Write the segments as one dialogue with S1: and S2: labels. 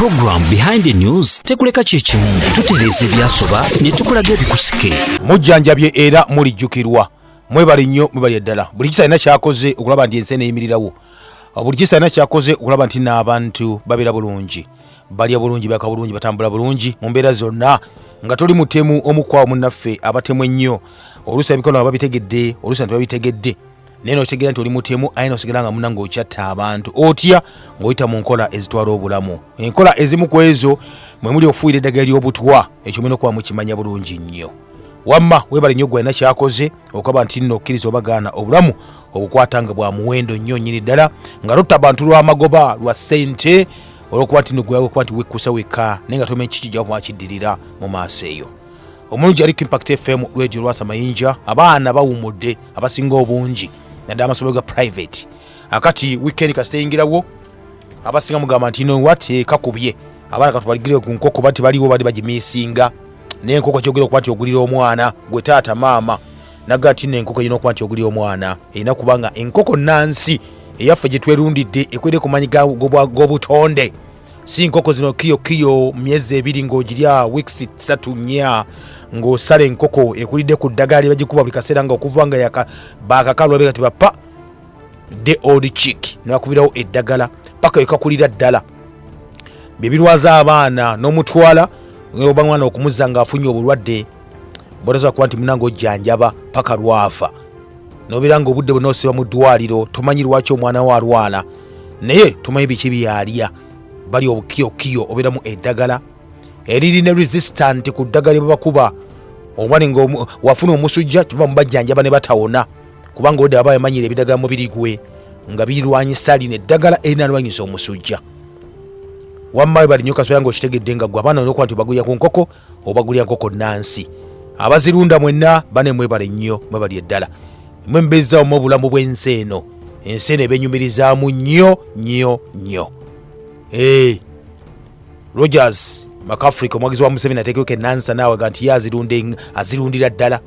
S1: program behind the news tekuleka kyekimu tutereza ebyasoba ne tukulaga ebikusike
S2: mujjanjabye era mulijjukirwa mwebali nnyo mwebali eddala buli kisalina kyakoze okulaba nti ensi eyimirirawo buli kisalina kyakoze okulaba nti n'abantu babeera bulungi balya bulungi baka bulungi batambula bulungi mu mbeera zonna nga toli mutemu omukwawo munnaffe abatemu ennyo oluusi ebikono ababitegedde oluusi ntibabitegedde naye notegera nti oli mutemu aye nosigala nga munanga okyatta abantu otya ng'oyita mu nkola ezitwala obulamu enkola ezimu ku ezo mwe muli okufuuyira eddagala ly'obutwa ekyo mulina okuba mukimanya bulungi nnyo wamma weebale nnyo gwalina kyakoze okaba nti nno okkiriza obagaana obulamu obukwata nga bwa muwendo nnyo nnyini ddala nga totta abantu lw'amagoba lwa ssente olwokuba nti nogwakuba nti wekkusa wekka naye nga tomanyi kiki gyaba kiddirira mu maaso eyo omulungi ali Impact FM radio lwasa mayinja abaana bawumudde abasinga obungi naddala amasomero ga private akati weekend kasiteyingirawo abasinga mugamba nti no what kakubye abaana katubaligire ku nkoko bati baliwo bali bagimisinga naye enkoko kyogera okuba nti ogulira omwana gwe taata maama nagati n'enkoko erina okuba nti ogulira omwana erina kubanga enkoko nansi eyaffe gye twerundidde ekwere ku manyi g'obutonde si nkoko zino kiyo myezi 2 ng'ogirya weeks 3 ng'osala enkoko ekulidde ku ddagala lye bagikuba buli kaseera nga okuva nga baakakalwa bega tibapa the old chick nakubirawo eddagala paka ekakulira ddala bye birwaza abaana n'omutwala oba mwana okumuzza ng'afunye obulwadde botasobola kuba nti munanga ojjanjaba paka lwafa nobera nga obudde bwonna osiba mu ddwaliro tomanyi lwaki omwana we alwala naye tomanyi biki byalya bali obukiyokiyo obeeramu eddagala eriri ne resistant ku ddagala babakuba omwana nga wafuna omusujja kiva mu bajjanjaba ne batawona kubanga odde aba yamanyira ebidagala mubiri gwe nga birwanyisa lino eddagala erina lwanyisa omusujja wamma bali nnyo kasobola nga okitegedde nga gwe abaana olwokuba nti obagulira ku nkoko obagulira nkoko nansi abazirunda mwenna bane mwebale nnyo mwebali eddala mwembezaamu obulamu bw'ensi eno ensi eno ebenyumirizaamu nnyo Rogers Makafrika omwagizi wa Museveni ateekeko enansa naawe nti ye azirundira ddala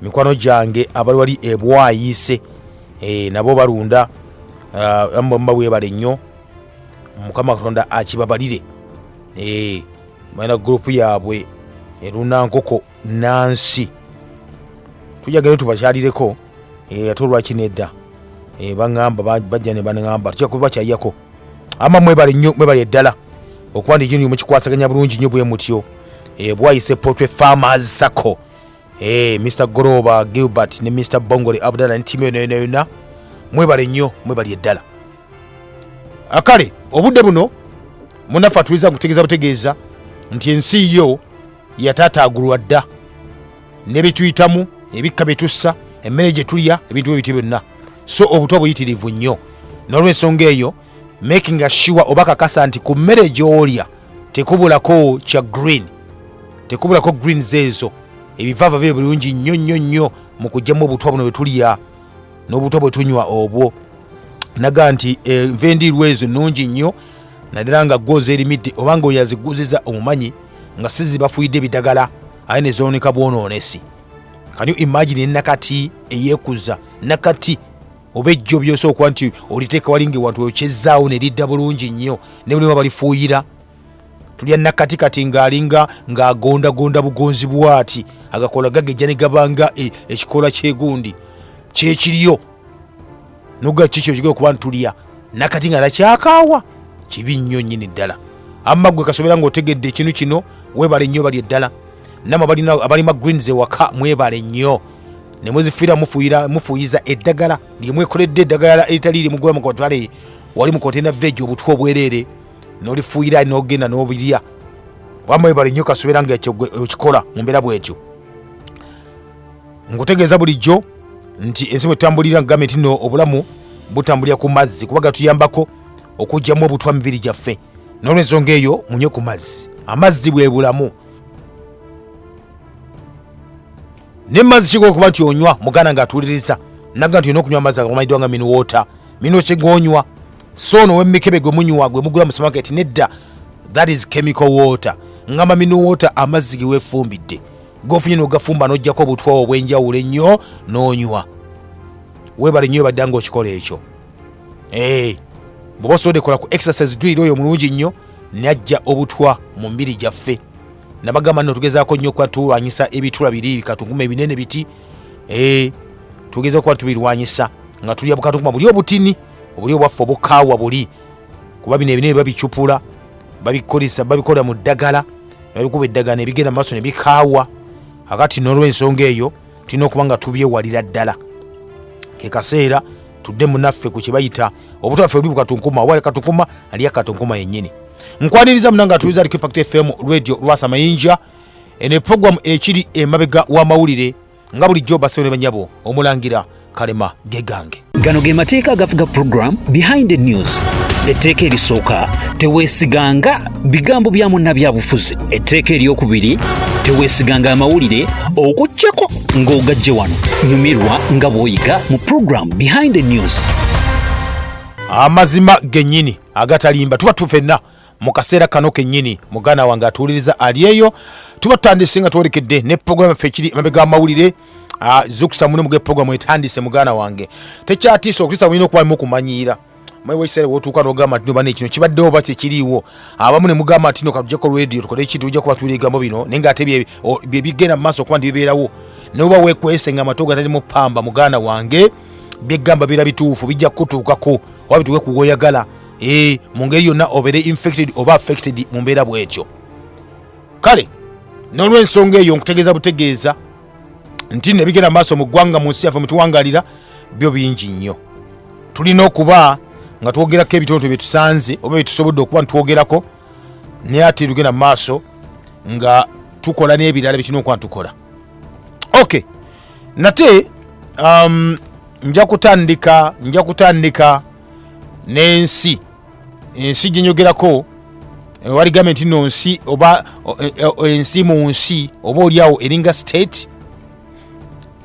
S2: mikwano gyange abali wali ebwayise nabo balunda mba weebale nnyo mukama katonda akibabalire balina gurupu yaabwe erunda nkoko nansi tujagala tubakyalireko ate olwaki nedda baŋŋamba bajja ne baŋŋamba tujja kuba kyayako ama mwebale nnyo mwebale eddala okuba nti kino mukikwasaganya bulungi nnyo bwe mutyo bwayise Poultry Farmers Sako Mr. Goroba Gilbert ne Mr. Bongole Abdalla ne timu yonna mwebale nnyo mwebale eddala akale obudde buno munaffe atuliza kutegeeza nti ensi yo yataataagulwa dda ne bituyitamu ebikka byetussa emmere gye tulya ebintu bwe biti byonna so obutwa buyitirivu nnyo n'olw'ensonga eyo making sure oba kakasa nti ku mmere gy'olya tekubulako kya green tekubulako greens ezo ebivaava bye bulungi nnyo mu kugyamu obutwa buno bwe tulya n'obutwa bwe tunywa obwo naga nti enva endiirwa ezo nnungi nnyo naddala nga gooza erimidde oba nga oyaziguziza omumanyi nga sizibafuyidde ebidagala aye ne zooneka bwonoonesi can you imagine nakati eyekuza nakati oba ejjo byose okuba nti oliteeka walinga ewantu okyezaawo ne lidda bulungi nnyo ne bulimu balifuuyira tulya nakati kati ng'alinga ng'agondagonda bugonzi bwati agakola gagejja ne gabanga ekikola kyegundi kyekiriyo noga kikyo kigenda okuba ntulya nakati nga nakyakaawa kibi nnyo nnyini ddala amma gwe kasobera ng'otegedde ekintu kino weebale nnyo bali eddala namwe abalima greens ewaka mwebale nnyo ne mwezifiira mufuuyiza eddagala lyemwekoledde eddagala eritali limugula mukotwale wali mukotenda vegi obutwa obwereere n'olifuuyira n'ogenda n'obirya wamma webale nnyo kasobera nga okikola mu mbeera bwetyo nkutegeeza bulijjo nti ensi bwe tutambulira gavumenti nno obulamu butambulira ku mazzi kuba gatuyambako okugyamu obutwa mibiri gyaffe n'olw'ensonga eyo munywe ku mazzi amazzi bwe bulamu ne mazzi kigo okuba nti onywa muganda ng'atuuliriza naga nti olina okunywa amazzi agamanyiddwa nga minuwota minu kyegonywa so no wemmikebe gwe munywa gwe mugula mu supermarket nedda that is chemical water ngamba minuwota amazzi ge weefumbidde gofunye n'ogafumba n'oggyako obutwa obw'enjawulo ennyo n'onywa weebale nnyo badda ng'okikola ekyo bw'oba osobodde kola ku exercise dwiira oyo mulungi nnyo najja obutwa mu mbiri gyaffe nabagamba nno tugezaako nnyo okuba tulwanyisa ebitula biri bikatunguma ebinene biti tugeza okuba tubirwanyisa nga tulya bukatunguma buli obutini obuli obwaffe obukaawa buli kuba bino ebinene babicupula babikola mu ddagala babikuba eddagala nebigenda mu maaso nebikaawa akati n'olw'ensonga eyo tulina okuba nga tubyewalira ddala ke kaseera tudde munaffe ku kibayita obutwa ffe buli bukatunkuma obwali katunkuma aliya katunkuma yennyini nkwaniriza munanga tuliza ali Impact FM radio Lwasa Mayinja ene program ekiri emabega w'amawulire nga bulijjo basewo ne banyabo omulangira Kalema Gegange.
S1: Gano ge mateeka agafuga program Behind the News. Etteeka erisooka teweesiganga bigambo bya munna byabufuzi. Etteeka eryokubiri teweesiganga amawulire okuggyako ng'ogajje wano. Nyumirwa nga bw'oyiga mu program Behind the News.
S2: Amazima gennyini agatalimba tuba tufenna mu kaseera kano kennyini muganda wange atuwuliriza ali eyo tuba tutandise nga twolekedde ne program ffe ekiri emabega amawulire zukusa muno muge program etandise muganda wange tekyatiisa okulisa mulina okuba mukumanyiira mweweisere wotuuka n'ogamba nti nobane kino kibaddewo oba tekiriiwo abamu ne mugamba nti no katujjako radio tukole ekintu ojja kuba tuligambo bino naye ng'ate bye bigenda mu maaso okuba nti bibeerawo noba weekwesenga amatu gatalimu ppamba muganda wange byegamba bira bituufu bijja kutuukako oba bituuke ku woyagala mu ngeri yonna obeere infected oba affected mu mbeera bwetyo kale n'olw'ensonga eyo nkutegeeza butegeeza nti nebigenda maaso mu ggwanga mu nsi yaffe mutuwangalira byo bingi nnyo tulina okuba nga twogerako ebitonto bye tusanze oba bye tusobodde okuba ntwogerako naye ate tugenda mu maaso nga tukola n'ebirala bye tulina okuba ntukola okay nate nja kutandika n'ensi gye nyogerako wali gavumenti nno nsi oba ensi mu nsi oba oliawo eringa state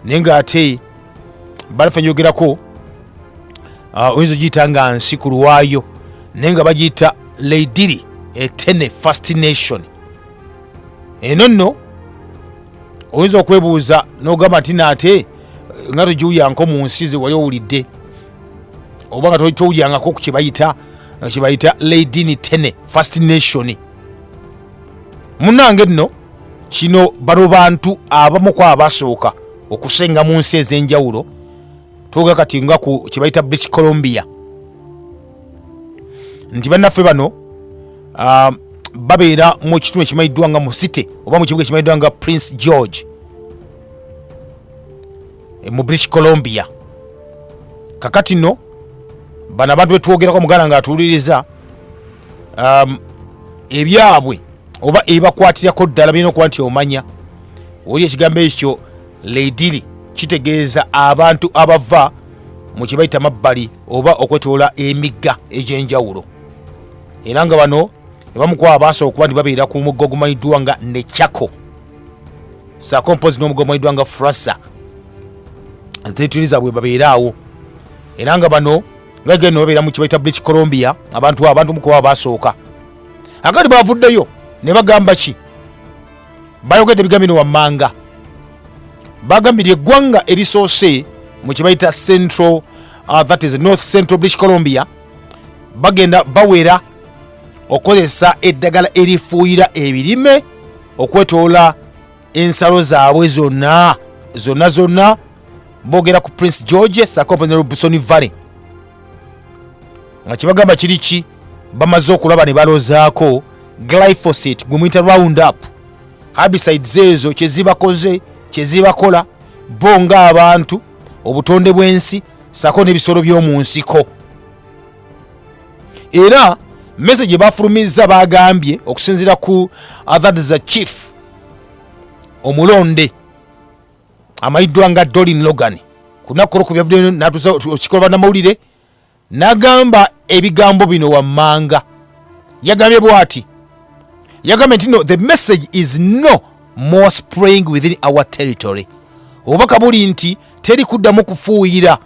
S2: naye ng'ate balaffe nyogerako oyinza ogiyita nga nsi ku lwayo naye nga bagiyita leidiri etene first nation eno nno oyinza okwebuuza n'ogamba nti naate nga togiwulyangako mu nsi ze wali owulidde oba nga towulyangako ku kibayita leidini tene first nation munange nno kino bano bantu abamu ku abasooka okusenga mu nsi ez'enjawulo twoga kati nga ku kibayita British Columbia nti bannaffe bano babeera mu kitundu ekimanyiddwa nga mu city oba mu kibuga ekimanyiddwa nga Prince George mu British Columbia kakati nno bano abantu betwogerako muganda nga atuwuliriza ebyabwe oba ebakwatirako ddala birina okuba nti omanya oli ekigambo ekyo leidiri kitegeeza abantu abava mu kibayita mabbali oba okwetoola emigga egy'enjawulo era nga bano ebamukuba abasooka okuba nti babeera ku mugga ogumanyiddwa nga Nechako sako mpozi n'omugga ogumanyiddwa nga Frasa zitetuliza bwe babeeraawo era nga bano ngageno babeera mu kibayita British Columbia abantu mukuba abasooka akati bavuddeyo ne bagamba ki bayogedde ebigambo bino wammanga bagambira eggwanga erisoose mu kibayita central that is north central British Columbia bagenda bawera okozesa eddagala elifuyira ebirime okwetoola ensalo zaabwe zonna boogera ku Prince George Sakompo ne Robinson Valley nga kibagamba kiriki bamaze okulaba ne balozaako glyphosate gumuyita Roundup herbicides ezo kyezibakola bo nga abantu obutonde bw'ensi sako n'ebisolo by'omu nsiko era message bafulumizza bagambye okusinziira ku the chief omulonde amayiddwa nga Dolin Logan kunaku ku byavuddeyo natuza okikola bannamawulire n'agamba ebigambo bino wammanga yagambye bw'ati yagambye nti no the message is no more spraying within our territory obubaka buli nti teri kuddamu kufuuyira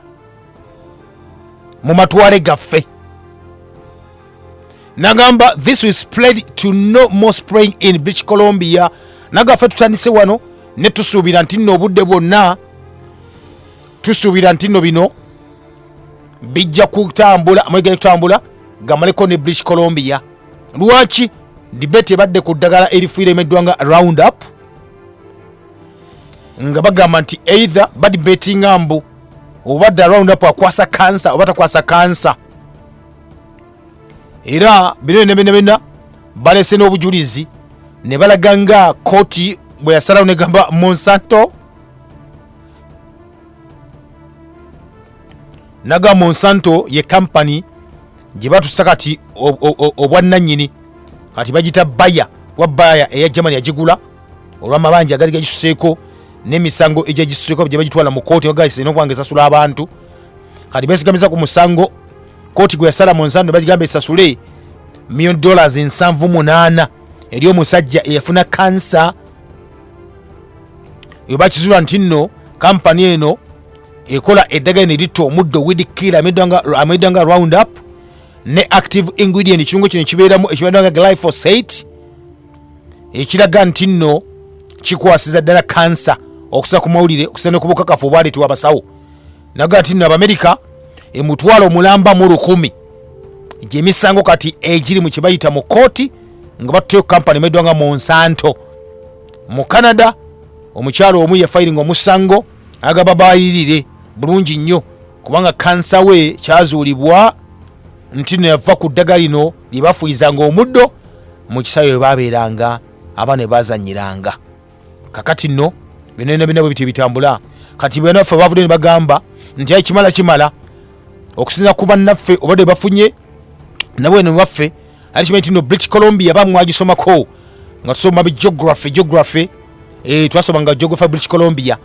S2: mu matwale gaffe nagamba this will spread to no more spraying in British Columbia nagaffe tutandise wano ne tusuubira nti nno obudde bwonna tusuubira nti nno bino bijja kutambula amayiga kutambula gamaleko ne British Columbia lwaki debate ebadde ku ddagala elifuyira emeddwa nga Roundup nga bagamba nti either badebatinga mbu obadde Roundup akwasa kansa oba takwasa kansa. Era bino balese n'obujulizi ne balaga nga kooti bwe yasalawo negamba Monsanto naga Monsanto ye company gye batussa kati obwannannyini kati bagita baya eya Germany yagigula olw'amabanja agali gagisuseeko n'emisango egyagisuseeko gye bagitwala mu kooti bagayise n'okubanga esasula abantu kati besigamiza ku musango kooti gwe yasala Monsanto bagigamba esasule $78,000 eri omusajja eyafuna kansa. Yo bakizula nti nno kampani eno ekola eddagala eritta omuddo weed killer amedanga Roundup ne active ingredient kirungo kino kibeeramu ekibeera nga glyphosate ekiraga nti nno kikwasiza ddala kansa okusa ku mawulire okusa ne ku bukakafu obwaleetebwa abasawo. Naga nti nno Abamerika emutwalo mulamba mu 100 gy'emisango kati egiri mu kibayita mu kooti nga batuteyo kampani emeddwa nga Monsanto. Mu Canada omukyalo omu yafayiringa omusango agaba bayirire bulungi nnyo kubanga kansa we kyazuulibwa nti ne yava ku ddagala lino lye bafuyizanga omuddo mu kisawo we babeeranga abaana bazanyiranga. Kakati nno bino bwe biti bitambula kati bwe naffe bavudde ne bagamba nti ayi kimala okusinza ku bannaffe obadde bafunye nabwe ne baffe ali kimanyi nti no British Columbia bamwagisomako nga tusoma geography twasomanga geography British Columbia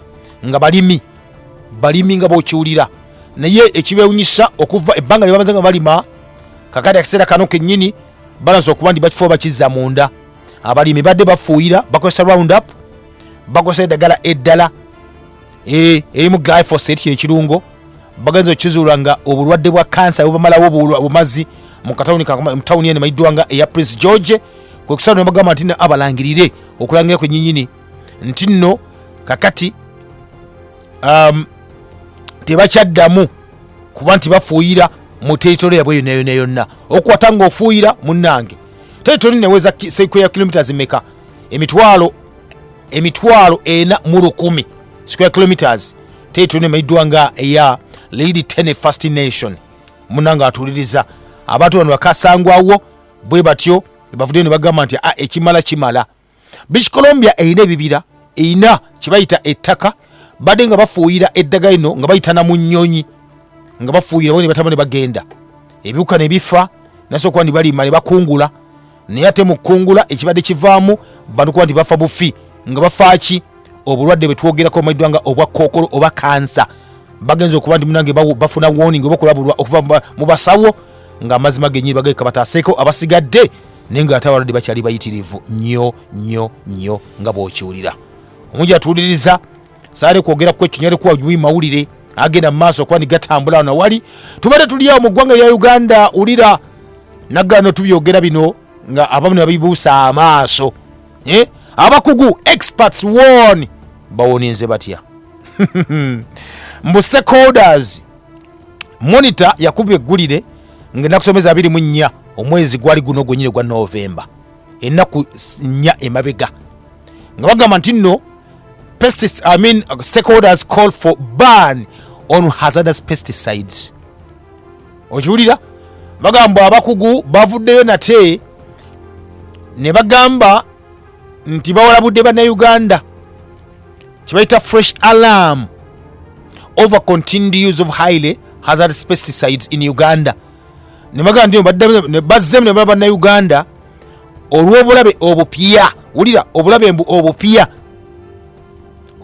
S2: nga balimi nga bokiwulira naye ekibewunyisa okuva ebbanga lye bamaze balima kakati akaseera kano kennyini balanze okuba ndi bakifo bakizza munda. Abalimi badde bafuuyira bakozesa Roundup bakozesa eddagala eddala erimu glyphosate kino ekirungo bagenza okizuula nga obulwadde bwa kansa bubamalawo bumazi mu tawuni eno mayiddwa nga eya Prince George kwe kusala ne bagamba nti abalangirire okulangira kwe nyinyini nti nno kakati tebakyaddamu kuba nti bafuuyira mu territory yabwe yonna okukwata nga ofuuyira munnange territory neweza square kilometers meka emitwalo 4,100 square kilometers territory nemayiddwa nga eya Lady Tene First Nation munnanga atuliriza abantu bano bakasangwawo bwe batyo bavudde ne bagamba nti ekimala. British Columbia eyina ebibira eyina kibayita ettaka badde nga bafuuyira eddagala lino nga bayitana mu nnyonyi nga bafuuyira bone batama ne bagenda ebiwuka ne bifa nasooka ndi balima ne bakungula naye ate mu kkungula ekibadde kivaamu bano kuba nti bafa bufi nga bafaaki obulwadde bwe twogerako mayiddwa nga obwa kookolo oba kansa bagenza okuba nti munange bafuna warning oba okulabulwa okuva mu basawo nga amazima genyini bagayika bataaseeko abasigadde naye nga ate abalwadde bakyali bayitirivu nnyo nga bw'okiwulira. Omungi atuwuliriza saale kwogera ku ekyo nyali kuwa mawulire agenda mu maaso okuba ndi gatambula wano wali tubadde tuli awo mu ggwanga lya Uganda ulira naggano tubyogera bino nga abamu ne babibuusa amaaso abakugu experts warn bawoninze batya mbu stakeholders monitor yakubye eggulire ngenda kusomeza 24 omwezi gwali guno gwenyine gwa November ennaku 4 emabega nga bagamba nti nno stakeholders call for ban on hazardous pesticides. Okiwulira bagamba abakugu bavuddeyo nate ne bagamba nti bawalabudde bannayuganda kibayita fresh alarm over continued use of highly hazardous pesticides in Uganda. Ne bagamba nti bazzemu ne baba bannayuganda olw'obulabe obupya wulira obulabe mbu obupya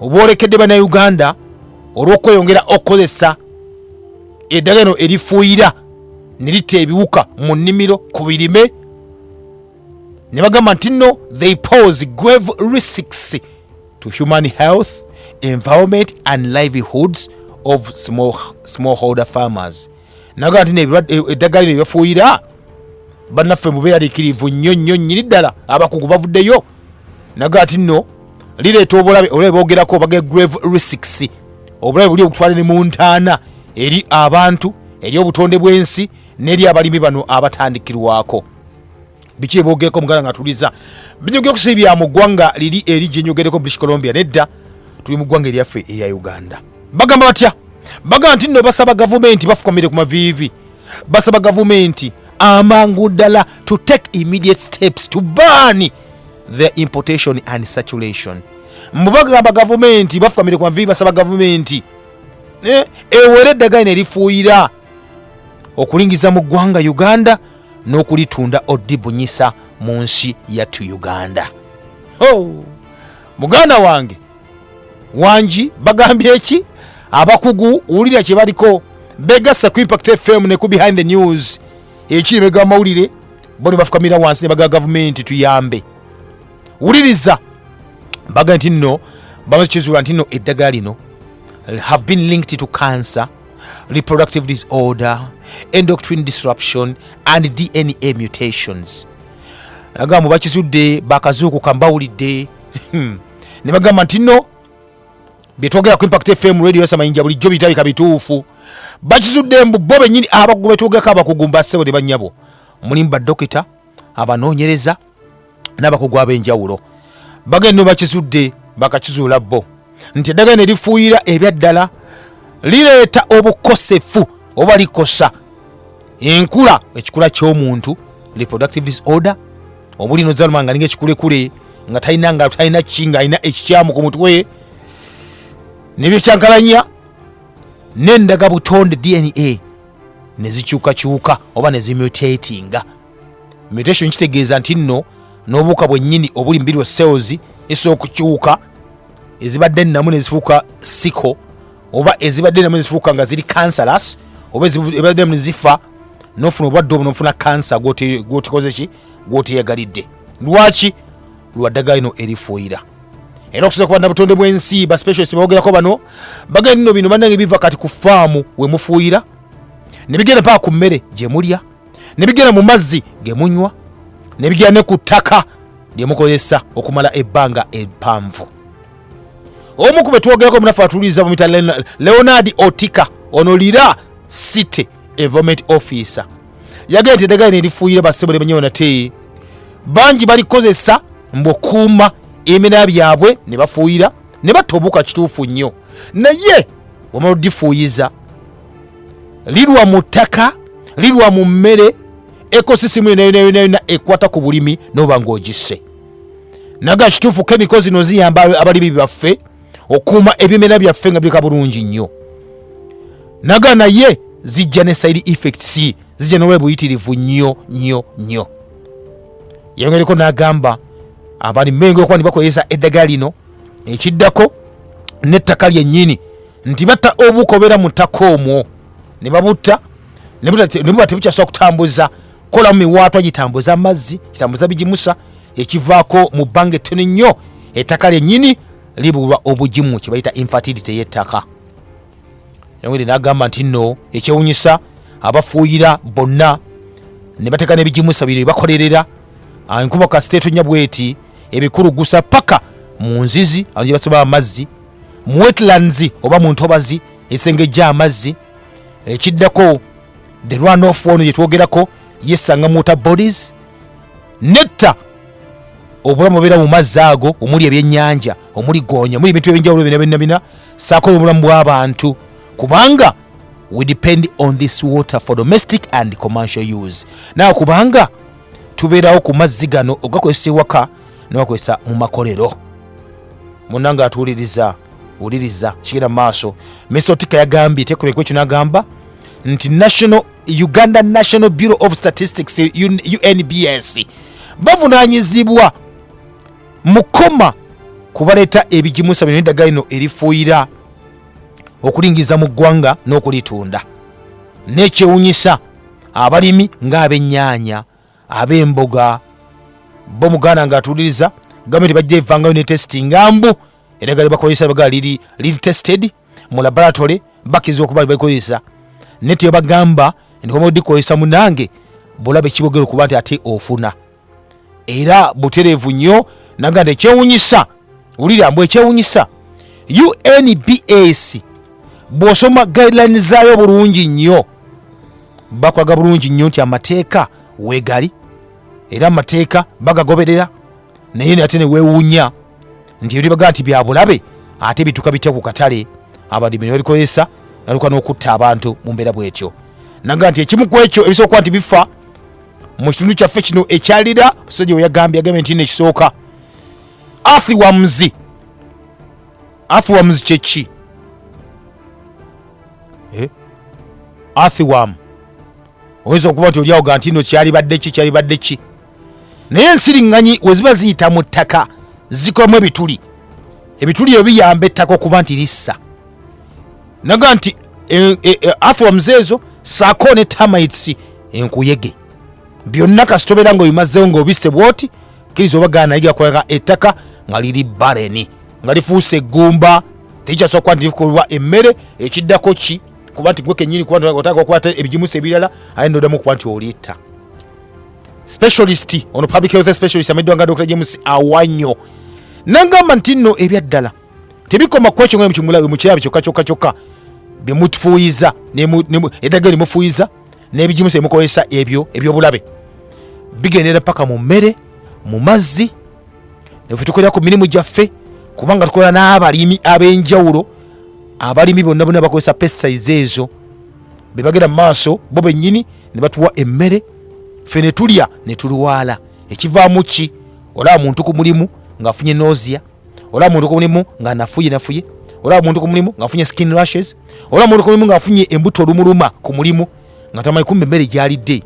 S2: obwolekedde bannayuganda olw'okweyongera okukozesa eddagala eno erifuyira ne litta ebiwuka mu nnimiro ku birime. Ne bagamba nti nno they pose grave risks to human health, environment and livelihoods of smallholder farmers. Naga nti eddagala lino byafuuyira bannaffe mubeeraliikirivu nnyo nnyini ddala abakugu bavuddeyo. Naga nti nno lireeta obulabe boogerako bage grave risks obulabe buli obutwale ne mu ntaana eri abantu eri obutonde bw'ensi n'eri abalimi bano abatandikirwako. biki bogereko muganda ngatuliza binyogera kusibya mu ggwanga liri erije nyogereko British Columbia nedda tuli mu ggwanga lyaffe eya Uganda bagamba batya bagamba nti nno basaba gavumenti bafukamire ku mavivi basaba gavumenti amangu ddala to take immediate steps to ban their importation and saturation mubagamba gavumenti bafukamire ku mavivi basaba gavumenti ewere eddagala nelifuyira okulingiza mu ggwanga Uganda n'okulitunda odibunyisa mu nsi yattu Uganda. Muganda wange wanji bagambye eki abakugu ulira kye baliko begasa ku Impact FM ne ku Behind the News ekiri bega mawulire boni bafukamira wansi ne baga government tuyambe uliriza baga nti nno bamachizula nti nno eddagala lino have been linked to cancer, reproductive disorder, endocrine disruption and DNA mutations. Nagamba bakizudde bakazuuku kambawulidde ne bagamba nti nno byetwogera ku Impact FM radio yasamayinja bulijjo bitabika bituufu bakizudde mbu bo bennyini abakugu betwogeko abakugumba ssebo ne bannyabo mulimu baddokita abanoonyereza n'abakugu ab'enjawulo bagenda bakizudde bakakizuula bo nti eddagala ne lifuuyira ebyaddala lireeta obukosefu oba likosa enkula ekikula ky'omuntu reproductive disorder omuli nozaluma nga ninga ekikulekule nga talina kinga alina ekikyamu ku mutwe nebyekyankalanya n'endaga butonde DNA nezikyukakyuka oba nezimutatinga mutation kitegeeza nti nno n'obuuka bwennyini obuli mbiri cells esobola okukyuka ezibadde namu nezifuuka sako oba ezibadde namu nezifuuka nga ziri cancerous oba ezibadde namu nezifa n'ofuna obwadde obwo n'ofuna cancer gw'otikoze ki gw'oteyagalidde lwaki lwa ddagala lino erifuuyira era okusobola kuba nabutonde bw'ensi ba specialist bawogerako bano bagenda nno bino bannange biva kati ku faamu we mufuuyira ne bigenda paka ku mmere gye mulya ne bigenda mu mazzi ge munywa ne bigenda ne ku ttaka lye mukozesa okumala ebbanga empanvu. Omu ku betwogerako munafu atuliza bamuyita Leonard Otika onolira city environment officer yagenda nti eddagala nerifuuyira bassebo lebanyewo nate bangi balikozesa mbukuuma emera byabwe ne bafuuyira ne batta obuuka kituufu nnyo naye wamala odifuuyiza lirwa mu ttaka lirwa mu mmere ekosisimu yona ekwata ku bulimi noba ng'ogisse naga kituufu kemiko zino ziyamba abalimi baffe okuuma ebimera byaffe nga birika bulungi nnyo naga naye zijja ne side effects zijja n'olwebuyitirivu nnyo yayongereko n'agamba abalimi okuba ne bakozesa eddagala lino ekiddako n'ettaka lyennyini nti batta obuuka obeera mu ttaka omwo ne babutta ne buba tebukyasobola kutambuza kola mu miwaatwa gitambuza amazzi kitambuza bigimusa ekivaako mu bbanga ettono nnyo ettaka lyennyini libulwa obugimu kye bayita infertility y'ettaka. Yongere n'agamba nti nno ekyewunyisa abafuuyira bonna ne bateeka n'ebigimusa bino bakolerera enkuba kasita etonya bweti ebikulugusa paka mu nzizi gye basoba amazzi mu wetlands oba mu ntobazi esengejja amazzi ekiddako the runoff ono gye twogerako yesanga mu water bodies netta obulamu obeera mu mazzi ago omuli ebyennyanja omuli goonya omuli ebintu ebyenjawulo bina saako obulamu bw'abantu kubanga we depend on this water for domestic and commercial use naye kubanga tubeerawo ku mazzi gano ogakozesa ewaka n'ogakozesa mu makolero. Munnanga atuwuliriza wuliriza kigenda mu maaso Mesotika yagambye tekubeko ekyo n'agamba nti Uganda National Bureau of Statistics UNBS bavunaanyizibwa mukoma kubaleeta ebigimusa bino eddagala lino erifuuyira okulingiza mu ggwanga n'okulitunda n'ekyewunyisa abalimi ng'ab'ennyaanya ab'emboga bo muganda ng'atuuliriza gavumenti bajja evangayo ne testinga mbu eddagala bakozesa bagala liri tested mu laboratory bakiza okuba balikozesa neti bagamba nti omodikozesa munange bulabe kibogero kuba nti ate ofuna era buterevu nnyo naganda ekyewunyisa ulira mbu ekyewunyisa UNBS bw'osoma guidelines zaayo bulungi nnyo bakwaga bulungi nnyo nti amateeka weegali era amateeka bagagoberera naye ate ne weewuunya nti ebyo baga nti bya bulabe ate bituuka bitya ku katale abalimi ne babikozesa naluka n'okutta abantu mu mbeera bwetyo. Naga nti ekimu ku ekyo ebisobola okuba nti bifa mu kitundu kyaffe kino ekyalira musajja we yagambye nti nno ekisooka earthworms kyeki? Earthworm oyinza okuba nti olyawoga nti nno kyalibadde ki naye ensiriŋŋanyi we ziba ziyita mu ttaka zikolamu ebituli ebyo biyamba ettaka okuba nti lissa. Naga nti earthworms ezo sako ne termites enkuyege byonna kasitobera ng'obimazeewo ng'obisse bwoti kiriza obagaana yigakolera ettaka nga liri bareni nga lifuuse eggumba tekikyasobola kuba nti likolebwa emmere ekiddako ki kuba nti gwe kennyini kuba otaka okukwata ebijimusa ebirala aye noddamu okuba nti olitta. Specialist ono public health specialist amiddwa nga Dr. James Awanyo nagamba nti nno ebyaddala tebikoma kwekyo nga mukiraba kyokka byemufuuyiza eddagala limufuuyiza n'ebijimusa emukozesa ebyo ebyobulabe bigendera paka mu mmere mu mazzi nefe tukolera ku mirimu gyaffe kubanga tukola n'abalimi ab'enjawulo abalimi bonna bakozesa pesticides ezo bebagenda mu maaso bo bennyini ne batuwa emmere ffe ne tulya ne tulwala ekivaamu ki olaba muntu ku mulimu ng'afunye nausea olaba muntu ku mulimu nga nafuye olaba muntu ku mulimu ng'afunye skin rashes olaba muntu ku mulimu ng'afunye embuto olumuluma ku mulimu nga tamanyi kumbe emmere gyalidde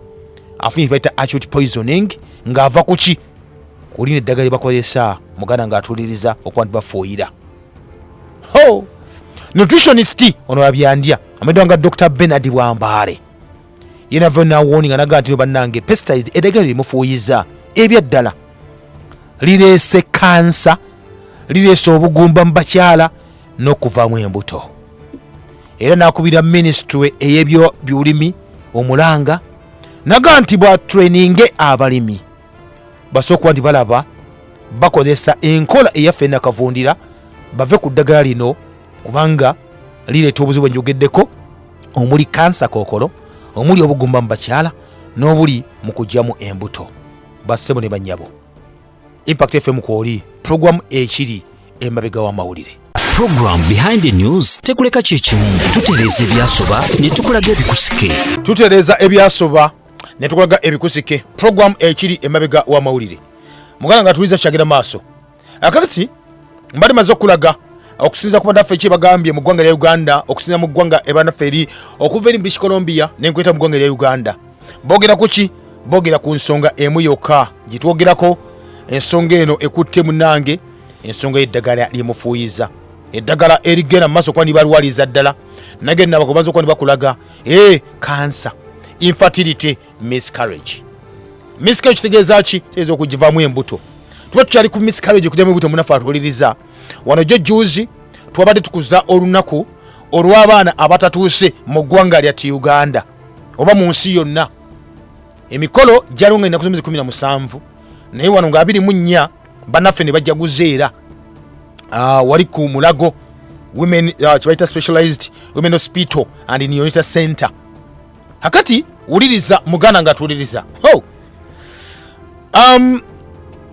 S2: afunye bayita acute poisoning ng'ava ku ki kulina eddagala lyebakozesa muganda ng'atuliriza okuba nti bafuuyira. Nutritionist ono abyandya amiddwa nga Dr. Bernard Bwambaale yenava nawoni nga naga nti bannange pesticides eddagala limufuuyiza ebyaddala lireese kansa lireese obugumba mu bakyala n'okuvaamu embuto. Era nakubira ministry ey'ebyo byulimi omulanga naga nti bwatraininge abalimi basobola okuba nti balaba bakozesa enkola eyaffe nakavundira bave ku ddagala lino kubanga lireeta obuzibu bwenjogeddeko omuli kansa kookolo omuli obugumba mu bakyala n'obuli mu kugyamu embuto. Bassebo ne bannyabo Impact FM kwoli program ekiri emabega w'amawulire.
S1: Program Behind the News tekuleka kyekimu tutereeza ebyasoba ne tukulaga ebikusike. Program ekiri emabega w'amawulire muganda nga tuliza kyagenda maaso akati mbali maze okulaga okusinza ku badaffe ekibagambye mu ggwanga lya Uganda okusinza mu ggwanga ebanafe eri okuva eri British Columbia n'enkweta mu ggwanga lya Uganda boogera ku ki boogera ku nsonga emu yokka gitwogerako ensonga eno ekutte munange ensonga y'eddagala lyemufuuyiza eddagala erigenda mu maaso kuba nibalwaliza ddala nagenda bakomaze okuba nibakulaga kansa infertility miscarriage kitegeeza ki tegeeza okugivaamu embuto tuba tukyali ku miscarriage okugyamu embuto munafe atuliriza wano jo juzi twabadde tukuza olunaku olw'abaana abatatuuse mu ggwanga lya Uganda oba mu nsi yonna emikolo gyalonga ennaku 17 naye wano nga 24 bannaffe ne bajaguzeera wali ku mulago women kibayita specialized women hospital and neonatal center hakati wuliriza muganda nga tuwuliriza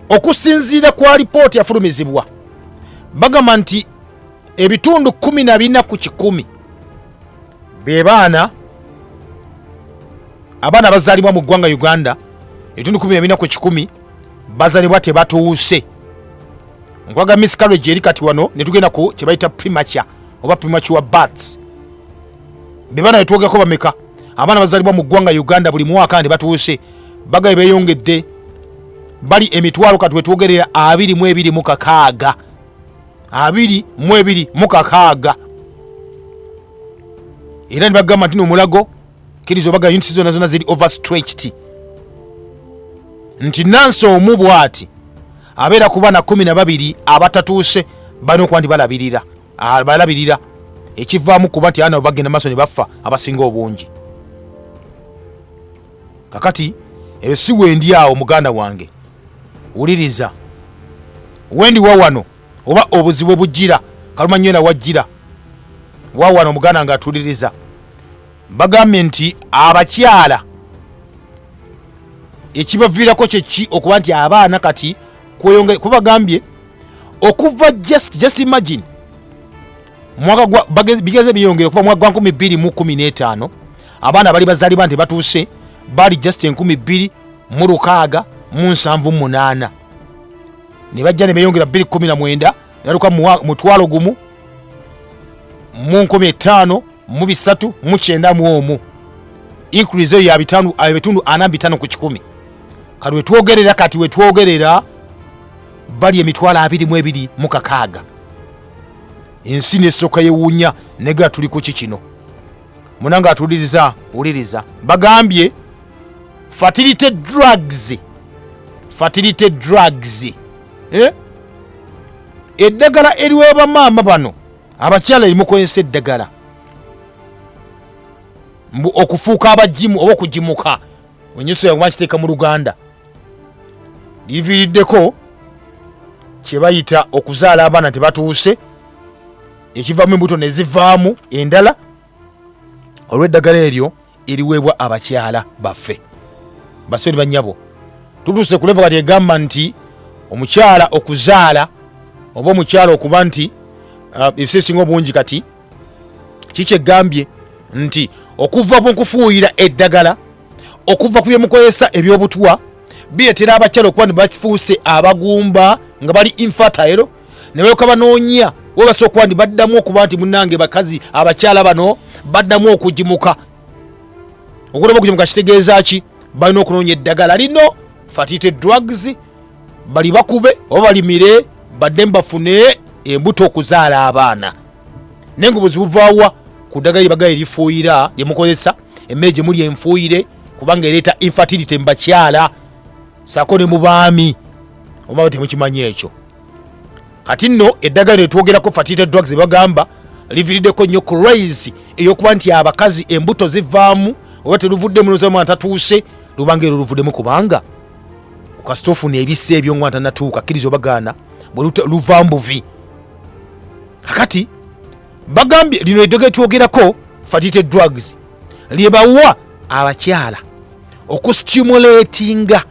S1: okusinziira kwa lipooti yafulumizibwa bagamba nti ebitundu 14 ku 100 be baana abazaalibwa mu ggwanga Uganda ebitundu 14 ku 100 bazaalibwa tebatuuse. Nkwaga miscarriage eri kati wano ne tugenda ku kibayita premature oba premature births be baana etwogako bameka abaana bazaalibwa mu ggwanga Uganda buli mwaka ndi batuuse bagaye beyongedde bali emitwalo kati wetwogerera 22 mu kakaaga era nibagamba nti nomulago kirizo baga units zona ziri overstretched nti nanso omu bwati abeera ku baana 12 abatatuuse bano okuba nti balabirira ekivaamu kuba nti ana bagenda maaso ne baffa abasinga obungi. Kakati ebyo si wendi awo muganda wange wuliriza wendi wawano oba obuzibu bujira kaluma nnyo na wajjira wawano muganda nga atuliriza bagambye nti abakyala
S2: ekibaviirako kyeki okuba nti abaana kati kweyongera kubagambye okuva just imagine bigeze biyongera okuva mwaka gwa 2015 abaana bali bazalibwa nti batuuse bali just 2678 ne bajja ne beyongera 2019 naluka mutwalo gumu mu 1539 increase ya bitundu 45 ku 100 kati wetwogerera bali emitwalo 22 mu kakaaga ensi nesooka yewuunya nega tuli ku kikino munanga atuliriza bagambye fertility drugs eddagala eriwe bamaama bano abakyala erimukozesa eddagala okufuuka abajimu oba okujimuka enyiso yange bakiteeka mu Luganda liviiriddeko kyebayita okuzaala abaana tebatuuse ekivaamu embuto nezivaamu endala olw'eddagala eryo eriweebwa abakyala baffe basoni banyabo tutuuse ku levo kati egamba nti omukyala okuzaala oba omukyala okuba nti ebiseesinga obungi kati kikyegambye nti okuva mu kufuuyira eddagala okuva ku byemukozesa ebyobutwa bireetera abakyala okuba nibakifuuse abagumba nga bali infertile ne balyoka banoonya we basobola okuba nti baddamu okuba nti munnange bakazi abakyala bano baddamu okugimuka okulaba okugimuka kitegeeza ki balina okunoonya eddagala lino fertility drugs bali bakube oba balimire badde mbafune embuto okuzaala abaana naye nga obuzibu buvaawa ku ddagala lyebagala erifuuyira lyemukozesa emmere gye muli enfuuyire kubanga ereeta infertility mu bakyala sako ne mu baami oba temukimanyi ekyo kati nno eddagala lyetwogerako fertility drugs ebagamba liviiriddeko nnyo ku raise ey'okuba nti abakazi embuto zivaamu oba teluvuddemu nozamwana tatuuse lubanga ero luvuddemu kubanga kasita ofuna ebisa ebyo nga tanatuuka kkiriza obagaana bwe luva mbuvi kakati bagambye lino eddagala lyetwogerako fertility drugs lyebawa abakyala okustimulatinga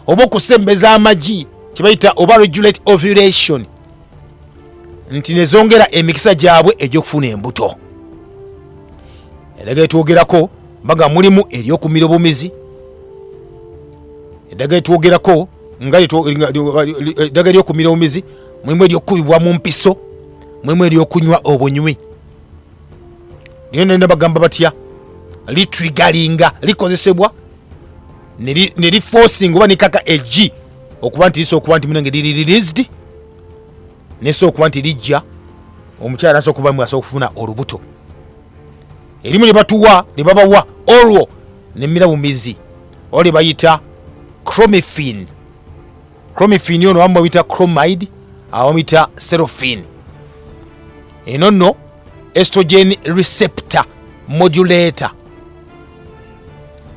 S2: oba okusembeza amagi kyebayita oba regulate ovulation nti nezongera emikisa gyabwe egyokufuna embuto eddagala lyetwogerako baga mulimu eryokumira obumizi eddagala lyetwogerako eddagala eryokumira obumizi mulimu eryokubibwa mu mpiso mulimu eryokunywa obunywi lino nenda bagamba batya litrigalinga likozesebwa ne liforcing oba nikaka egi okuba nti lisobola okuba nti munange liri released nesobola okuba nti lijja omukyala asobola okuba asobola okufuna olubuto erimu lyebatuwa lyebabawa olwo nemmira bumizi oba lyebayita chromifene ono abamu bayita chromide abamu bayita serofine eno nno estrogen receptor modulator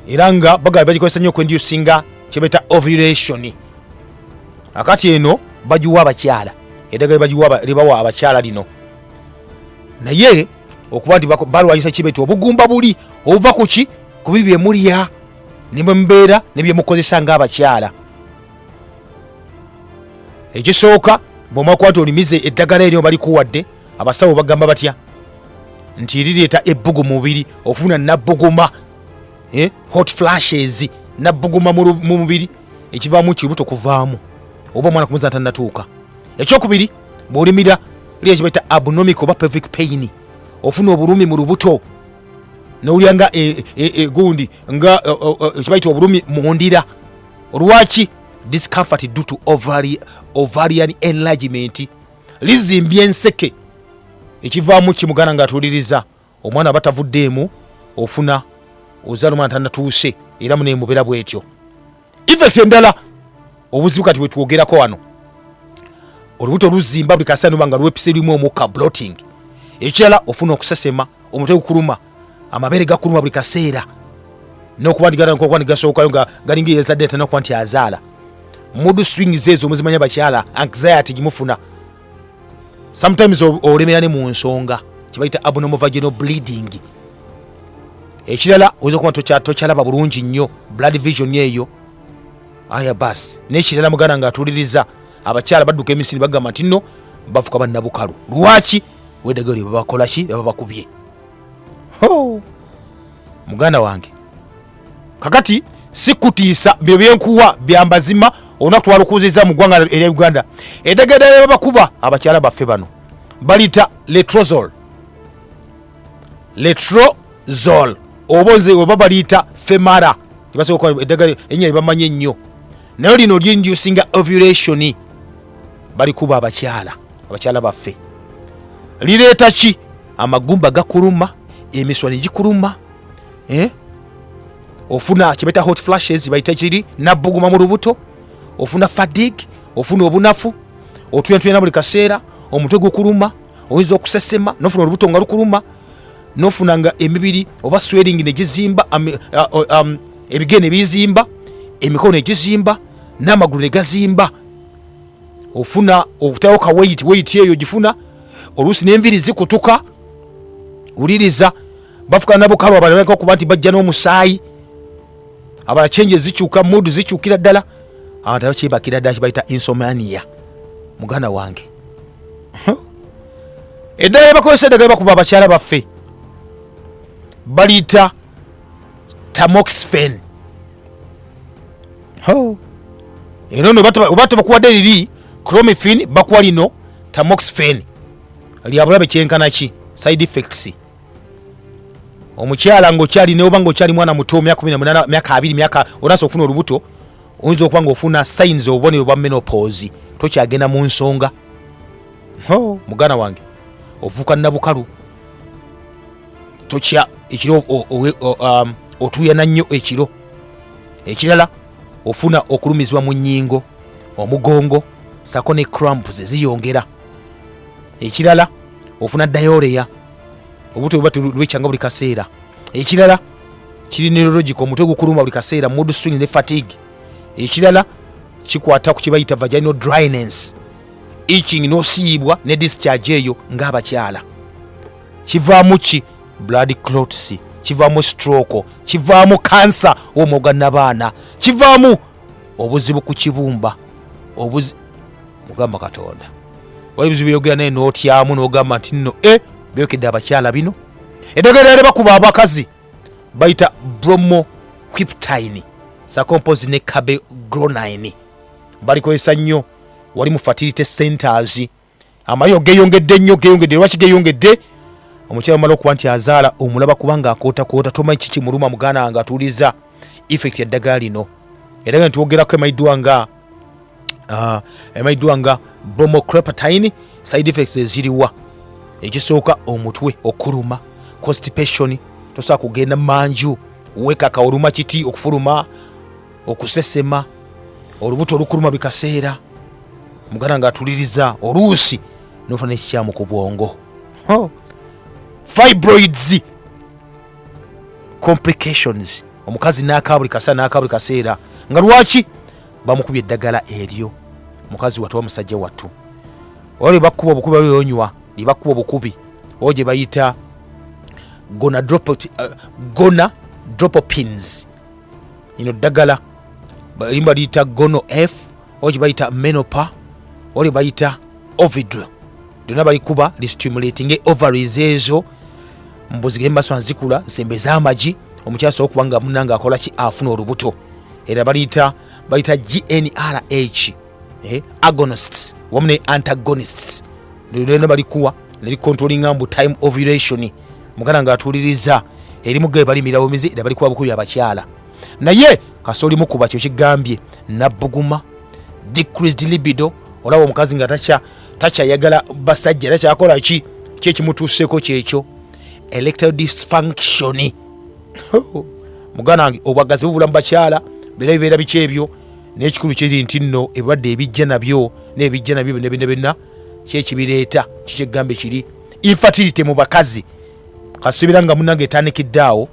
S2: era nga bagala bagikozesa nnyo okwendusinga kyebaita ovulation akati eno bagiwa abakyala eddagala libawa abakyala lino naye okuba nti balwanyisa kibaita obugumba buli obuva kuki ku biri byemulya nemwemubeera nebyemukozesa nga abakyala ekisooka bwomwakuba nti olimize eddagala eryo balikuwadde abasawo bagamba batya nti lirireeta ebbugu mu mubiri ofuna nabbuguma hot flashes nabbuguma mu mubiri ekivaamu kibuto kuvaamu oba omwana kumuza tanatuuka ekyokubiri bwolimira liya kibaita abnomic oba pelvic pain ofuna obulumi mu lubuto nowulya nga gundi nga kibaita obulumi mundira olwaki discomfort due to ovarian enlargement lizimbye enseke ekivaamu kimugana nga atuliriza omwana batavuddeemu ofuna ozaala omwana tanatuuse era munemubera bwetyo effect endala obuzibu kati bwetwogerako wano olubuto luzimba buli kaseera nobanga lwepisa erimu omukka bloating ekirala ofuna okusesema omutwe gukuluma amabere gakuluma buli kaseera nokuba nti gasookayo nga galinga yazadde atanakuba nti azaala mood swings ezo muzimanya abakyala anxiety gimufuna sometimes olemera ne mu nsonga kibaita abnormal vaginal bleeding ekirala oyinza okuba tokyalaba bulungi nnyo blood vision eyo aya basi n'ekirala muganda ng'atuuliriza abakyala badduka emisiri bagamba nti nno bafuka bannabukalu lwaki weddagala lye babakola ki baba bakubye muganda wange kakati sikutiisa byo byenkuwa byambazima olunaku twalukuziza mu ggwanga erya Uganda eddagala lye babakuba abakyala baffe bano balita letrozol oboze oba baliyita femara tebasobola eddagala enya bamanye ennyo naye lino lyinducinga ovulation balikuba abakyala baffe lireeta ki amagumba gakuluma emiswa negikuluma ofuna kibeta hot flashes bayita kiri nabbuguma mu lubuto ofuna fatigue ofuna obunafu otuyatuyana buli kaseera omutwe gukuluma oyinza okusesema nofuna olubuto nga lukuluma nofuna nga emibiri oba swelling negizimba ebigere nebizimba emikono negizimba n'amagulu negazimba ofuna okutawo ka weight eyo gifuna oluusi n'enviri zikutuka uliriza bafuka nabukalu abaleka okuba nti bajja n'omusaayi abala change zikyuka mood zikyukira ddala abantu abakyebakira ddala kibayita insomnia muganda wange eddagala bakozesa eddagala bakuba abakyala baffe baliyita tamoxifen eno no oba tebakuwadde liri clomifene bakuwa lino tamoxifen lyabulabe kyenkana ki side effects omukyala ng'okyali neoba ng'okyali mwana muto myaka 18 myaka 2 myaka onaso okufuna olubuto oyinza okuba ng'ofuna signs obubonero bwa menopause tokyagenda mu nsonga muganda wange ovuuka nabukalu tokya ekiro otuyana nnyo ekiro ekirala ofuna okulumizibwa mu nnyingo omugongo sako ne cramps ziyongera ekirala ofuna diarrhea obuto bwatu lwekyanga buli kaseera ekirala kiri neurological omutwe gukuluma buli kaseera mood swing ne fatigue ekirala kikwata ku kibayita vaginal dryness itching n'osiibwa ne discharge eyo ng'abakyala kivaamu ki blood clots kivaamu stroke kivaamu cancer omwoga n'abaana kivaamu obuzibu ku kibumba mugamba Katonda wali bizibu byogera naye n'otyamu n'ogamba nti nno byokedde abakyala bino eddagala lye bakuba abakazi bayita bromoquiptine sacompose ne cabergoline balikozesa nnyo wali mu fertility centers amayo geyongedde nnyo lwaki geyongedde omukyala omala okuba nti azaala omulaba kubanga akootakoota tomanyi kiki muluma muganda nga atuuliza effect ya ddagala lino era nga ntwogerako emayiddwa nga bromoquiptine side effects eziriwa ekisooka omutwe okuluma constipation tosobola kugenda manju wekaka oluma kiti okufuluma okusesema olubuto olukuluma bikaseera muganda nga atuliriza oluusi nofuna ekikyamu ku bwongo fibroids complications omukazi n'akaabuli kaseera nga lwaki bamukubye eddagala eryo mukazi watu wa musajja watu oli bakuba obukubi oliyonywa libakuba obukubi oje bayita gonadropins ino ddagala limba liyita gono f oje bayita menopa oli bayita ovidra donna balikuba listimulating ovaries ezo mbuzi gembaso nzikula sembe z'amagi omukyala asobola okuba nga munanga akola ki afuna olubuto era bayita GnRH agonists wamu ne antagonists lino balikuwa neli controlling mbu time ovulation muganda nga atuliriza erimu ge balimirawo mizi era balikuwa bukubi abakyala naye kasoli mukuba kyo kigambye nabbuguma decreased libido olaba omukazi nga takyayagala basajja takyakola ki kyekimutuuseko kyekyo erectile dysfunction muganda wange obwagazi bubulamu bakyala bibeera biki ebyo n'ekikulu kiri nti nno ebirwadde ebijja nabyo n'ebijja nabyo byonna kyekibireeta kikyegambe kiri infertility mu bakazi kasubira nga munange etanikiddaawo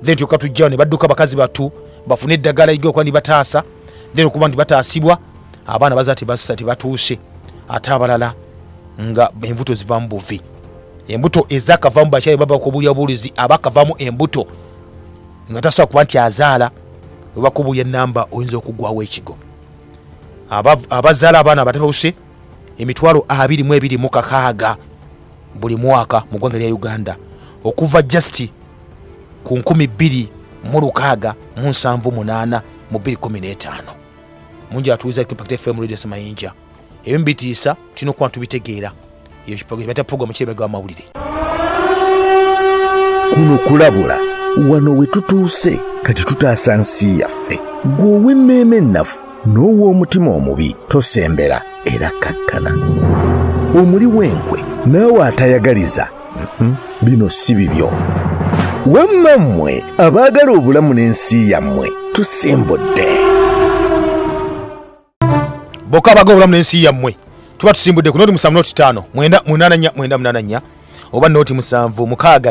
S2: then tyoka tujjawo ne badduka bakazi batu bafune eddagala igyokuba ndi bataasa then okuba nti bataasibwa abaana baza tebatuuse ate abalala nga embuto zivaamu buvi embuto ezakavaamu bakyali babako obulyabulizi abakavaamu embuto nga tasobola kuba nti azaala webakubulya enamba oyinza okugwawo ekigo. Abazaala abaana abatebawuse emitwalo 22,600 buli mwaka mu ggwanga lya Uganda okuva just ku 26,778 mu 2015. Mungi atuuza ku Impact FM Radio Semayinja ebimu bitiisa tulina okuba tubitegeera bata programu kyebega amawulire
S3: kuno kulabula wano we tutuuse kati tutaasa nsi yaffe gwe ow'emmeeme ennafu n'ow'omutima omubi tosembera era kakkana omuli w'enkwe naawe atayagaliza bino si bibyo wamma mmwe abaagala obulamu n'ensi yammwe tusimbudde
S2: bokka abaagala obulamu n'ensi yammwe tuba tusimbudde ku noti 7 noti 5 9 oba noti 7 6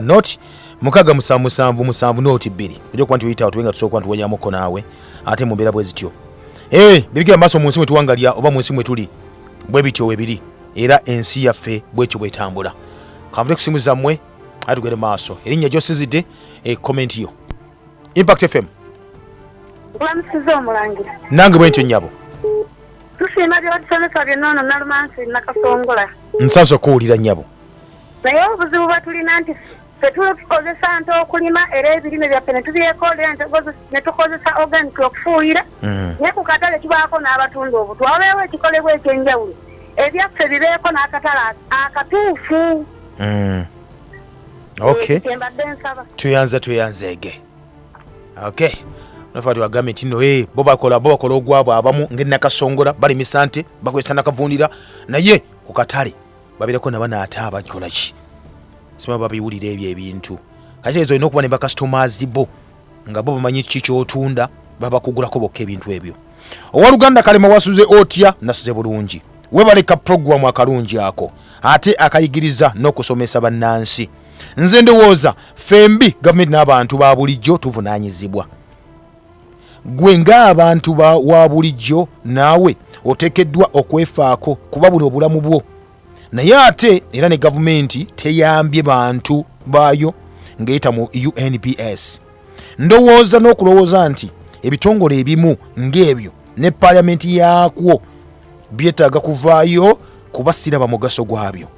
S2: noti 6 noti 2 ojja kuba nti oyitawo tubenga tusobola kuba nti wenyamukko naawe ate mu mbeera bwe zityo bibikira maaso mu nsi mwe tuwangalya oba mu nsi mwe tuli bwe bityo webiri era ensi yaffe bwekyo bwetambula. Kanvule ku simu zammwe ate tugende maaso. Erinnya gy'osizidde comment yo. Impact FM.
S4: Olamusiza omulangira.
S2: Nange bwentyo nnyabo.
S4: Tusiima bye batusomesa byonna Nalumansi Nakasongola.
S2: Nsanze okuwulira nnyabo.
S4: Naye obuzibu bwe tulina nti ffe tukozesa nte okulima era ebirime byaffe ne tubyekoolera ne tukozesa organic okufuuyira. Naye ku katale kibaako n'abatunda obutwa. Wabeewo ekikolebwa ekyenjawulo. Ebyaffe bibeeko n'akatale akatuufu.
S2: Okay. Tuyanzeege. Okay. Nafati wagambe tino bo bakola ogwabo abamu ngene Nakasongola bali misante bakwesa nakavundira naye ku katale babireko nabana ataba kikola ki. Sima babiwulira ebyo ebintu. Kati ezo inokuba ne customers bo nga bo bamanyi kicho otunda baba kugulako bokka ebintu ebyo. Owa Uganda kalema wasuze otya nasuze bulungi. Webaleka program akalungi ako ate akayigiriza n'okusomesa bannansi. Nze ndowooza fembi gavumenti n'abantu ba bulijjo tuvunaanyizibwa. Gwe ng'abantu wa bulijjo naawe oteekeddwa okwefaako kuba buno obulamu bwo. Naye ate era ne gavumenti teyambye bantu baayo ng'eyita mu UNPS. Ndowooza n'okulowooza nti ebitongole ebimu ng'ebyo ne paalamenti yaakwo byetaaga kuvaayo kuba siraba mugaso gwabyo.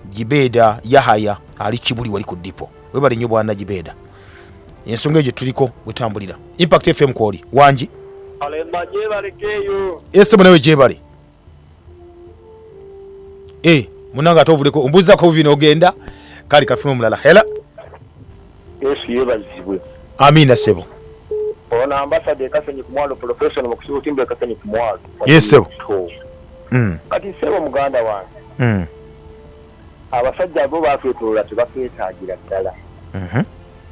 S2: Jibeda Yahaya ali Kibuli wali ku dipo. Webali nnyo bwana Jibeda. Ensonga egyo tuliko wetambulira. Impact FM kwoli wanji.
S5: Alemba jebale keyo.
S2: Ese munawe jebale. Munanga atovuliko umbuza ko vino ogenda kali kafuna omulala. Hela.
S5: Yesu yebazibwe.
S2: Amina sebo.
S5: Ona ambassador kasenyi kumwalo professional mukusibu timbe kasenyi kumwalo.
S2: Yes sebo.
S5: Kati sebo muganda wange. Abasajja abo bafeetola tebafeetaagira ddala.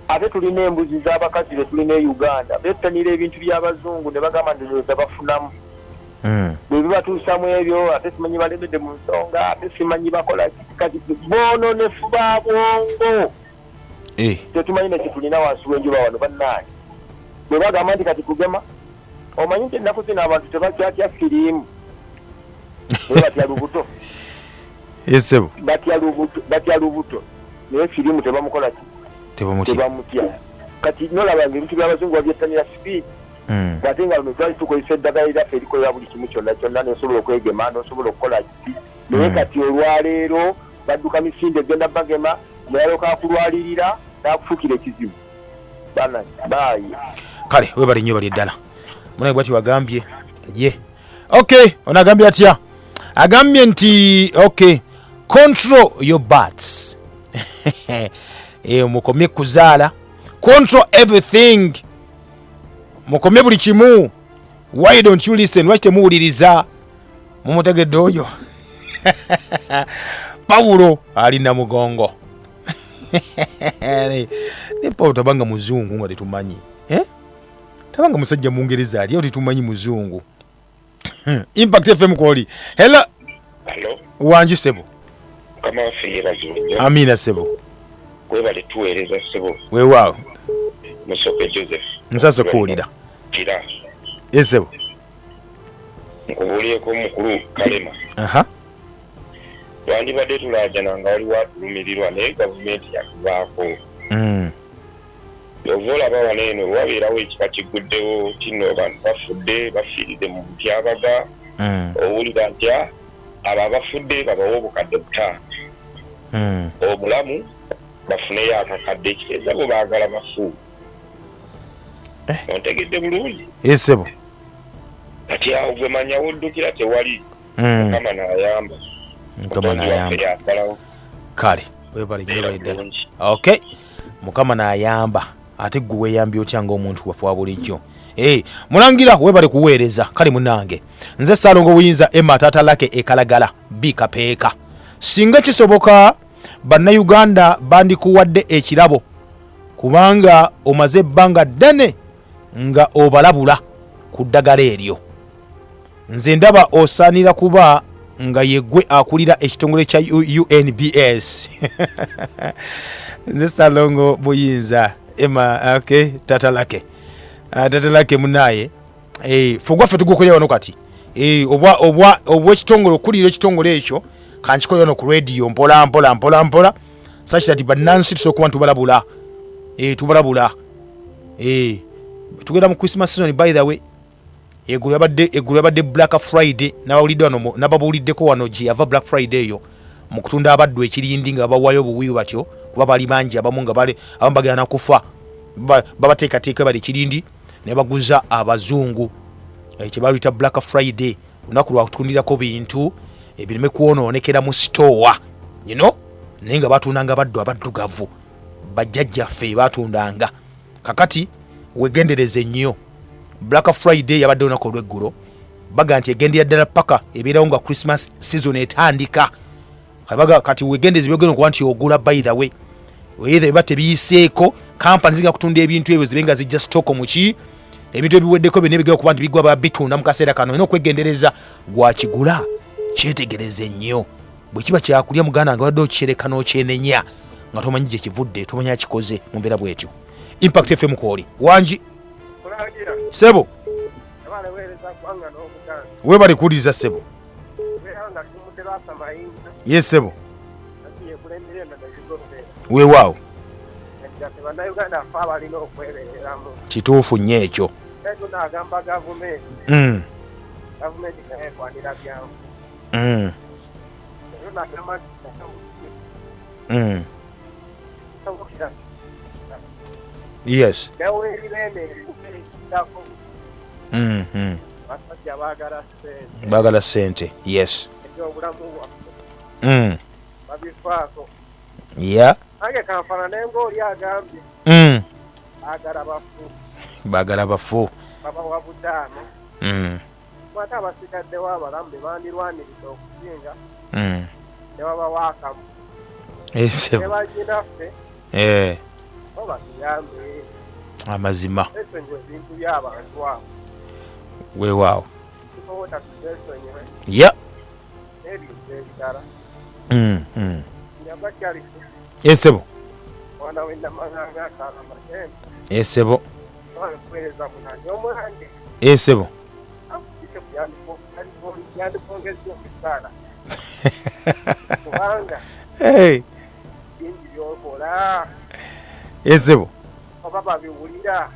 S5: Ate tulina embuzi z'abakazi be tulina e Uganda bettanira ebintu by'abazungu ne bagamba ndowooza bafunamu. Bwe bibatuusamu ebyo ate simanyi balemedde mu nsonga ate simanyi bakola kati boononefu ba bwongo. Tetumanyi ne kitulina wansi w'enjuba wano bannaani. Bwe bagamba nti kati kugema omanyi nti ennaku zino abantu tebakyatya firiimu. Batya lubuto.
S2: Yesebo.
S5: Batya lubuto. Naye firiimu tebamukola ki? Tebamutya. Kati nolaba ebintu by'abazungu babyettanira speed. Ate nga luno twali tukozesa eddagala eraffe erikolera buli kimu kyonna n'osobola okwegema n'osobola okukola ki. Naye kati olwaleero badduka misinde egenda bagema nayaloka akulwalirira n'akufuukira ekizibu. Baayi.
S2: Kale webali nnyo bali eddala. Munaye bwati wagambye ye. Okay, onagambye atya? Agambye nti okay, control your butts. Mukomye kuzaala. Control everything. Mukomye buli kimu. Why don't you listen? Lwaki temuwuliriza? Mumutegedde oyo. Paulo alina mugongo. Ne Paulo tabanga muzungu nga tetumanyi. Tabanga musajja Mungereza ali tetumanyi muzungu. Impact FM kwoli. Hello.
S5: Hello.
S2: Wanji sebo.
S5: Kama fiyera zunyo.
S2: Amina sebo.
S5: Kwebale tuweereza sebo.
S2: Weewaawo.
S5: Musoke Joseph.
S2: Nsaze kuwulira.
S5: Kira.
S2: Esebo.
S5: Nkubuuliyeko mukulu Kalema. Twandibadde tulaajana nga waliwo atulumirirwa naye gavumenti yatuvaako. ovolaba wano eno wabeerawo ekika kiguddewo kino abantu bafudde bafiiridde mu butyabaga owulira nti abo abafudde babawa obukadde butaano omulamu bafuneyo akakadde ekiteeza bo baagala bafu ontegedde bulungi
S2: esebo
S5: kati awo gwe manya woddukira tewali mukama n'ayamba yasalawo
S2: kale webale ddala okay mukama n'ayamba ate gwe weeyambye otya ng'omuntu waffe wa bulijjo mulangira webale kuweereza kale munange nze Ssaalongo Buyinza Emma Tatalake ekalagala bikapeeka singa kisoboka bannayuganda bandikuwadde ekirabo kubanga omaze ebbanga ddene nga obalabula ku ddagala eryo nze ndaba osaanira kuba nga yeggwe akulira ekitongole kya UNBS nze Ssaalongo Buyinza Emma Tatalake Tatalake munaye fugwaffe tugukolera wano kati obwa ekitongole okulira ekitongole ekyo kankikolera wano ku radio mpola sakitati bannansi tusobola kuba tubalabula tubalabula tugenda mu Christmas season by the way eggulo yabadde Black Friday nababuuliddeko wano gye yava Black Friday eyo mu kutunda abaddu ekirindi nga bawaayo obuwiiwi batyo kuba bali bangi abamu nga abamu bagenda kufa babateekateeka bali ekirindi ne baguza abazungu kye baluyita Black Friday olunaku lwakutundirako bintu ebirime kwonoonekera mu sitowa naye nga batundanga abaddu abaddugavu bajjajjaffe batundanga kakati wegendereze nnyo Black Friday yabadde olunaku olw'eggulo baga nti egendera ddala paka ebeerawo nga Christmas season etandika kati wegendeze byogenda okuba nti ogula by the way either biba tebiyiseeko kampani zinga kutunda ebintu ebyo zibe nga zijja stoko muki ebintu ebiweddeko byonna ebigenda okuba nti bigwa babitunda mu kaseera kano olina okwegendereza gwakigula kyetegereze nnyo bwe kiba kyakulya muganda nga wadde okireka n'okyenenya nga tomanyi gye kivudde tomanya kikoze mu mbeera bwetyo Impact FM kwoli wangi sebo webali kuwuliriza sebo ye sebo weewaawo kituufu nnyo ekyo yes baagala ssente yes ya baagala bafu
S5: ate abasigaddewo abalambe bandirwaniriza okusinga ne babawaakamu ne baginaffe obatuyambe
S2: amazima
S5: esonyiwe ebintu by'abantu abo
S2: weewaawo
S5: tusobota tutesonyiwe
S2: ya
S5: n'ebintu ebirala nyabakyalifu
S2: esebo
S5: mwana w'ennamaganga akaala matembe
S2: esebo
S5: kuweereza munange omwange
S2: esebo
S5: yandikongeza omusaala kubanga bingi byokola
S2: esebo
S5: oba babiwulira